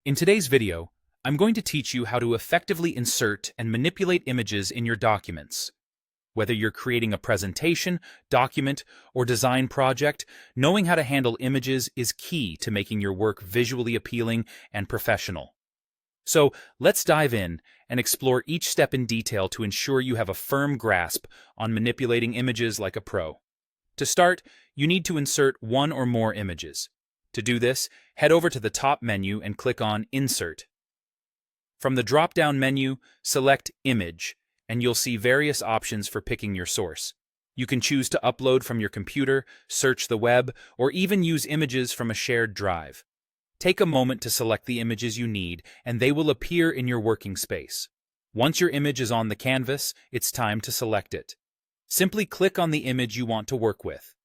In today's video, I'm going to teach you how to effectively insert and manipulate images in your documents. Whether you're creating a presentation, document, or design project, knowing how to handle images is key to making your work visually appealing and professional. So let's dive in and explore each step in detail to ensure you have a firm grasp on manipulating images like a pro. To start, you need to insert one or more images. To do this, head over to the top menu and click on Insert. From the drop-down menu, select Image, and you'll see various options for picking your source. You can choose to upload from your computer, search the web, or even use images from a shared drive. Take a moment to select the images you need, and they will appear in your working space. Once your image is on the canvas, it's time to select it. Simply click on the image you want to work with.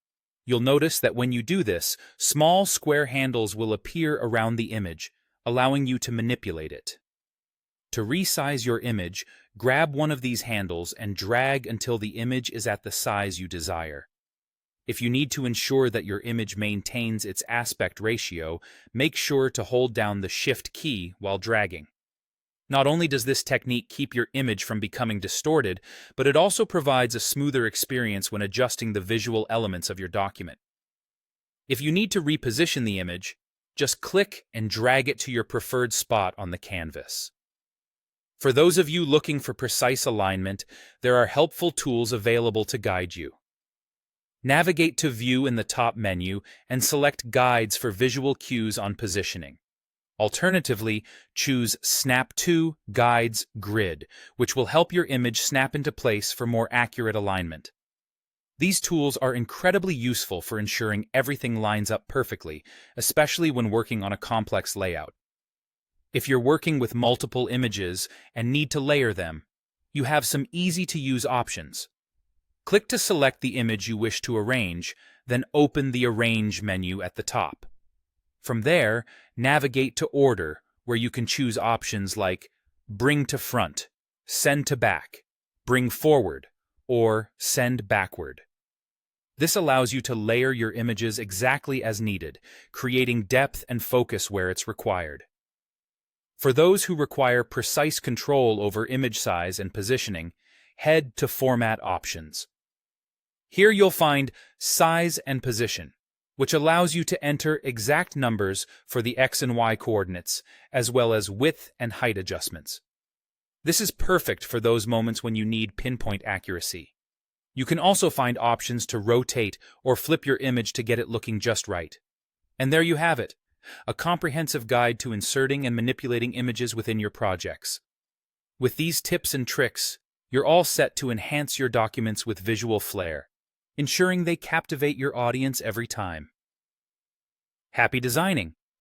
You'll notice that when you do this, small square handles will appear around the image, allowing you to manipulate it. To resize your image, grab one of these handles and drag until the image is at the size you desire. If you need to ensure that your image maintains its aspect ratio, make sure to hold down the Shift key while dragging. Not only does this technique keep your image from becoming distorted, but it also provides a smoother experience when adjusting the visual elements of your document. If you need to reposition the image, just click and drag it to your preferred spot on the canvas. For those of you looking for precise alignment, there are helpful tools available to guide you. Navigate to View in the top menu and select Guides for visual cues on positioning. Alternatively, choose Snap to Guides Grid, which will help your image snap into place for more accurate alignment. These tools are incredibly useful for ensuring everything lines up perfectly, especially when working on a complex layout. If you're working with multiple images and need to layer them, you have some easy-to-use options. Click to select the image you wish to arrange, then open the Arrange menu at the top. From there, navigate to Order, where you can choose options like Bring to Front, Send to Back, Bring Forward, or Send Backward. This allows you to layer your images exactly as needed, creating depth and focus where it's required. For those who require precise control over image size and positioning, head to Format Options. Here you'll find Size and Position, which allows you to enter exact numbers for the X and Y coordinates, as well as width and height adjustments. This is perfect for those moments when you need pinpoint accuracy. You can also find options to rotate or flip your image to get it looking just right. And there you have it, a comprehensive guide to inserting and manipulating images within your projects. With these tips and tricks, you're all set to enhance your documents with visual flair, ensuring they captivate your audience every time. Happy designing!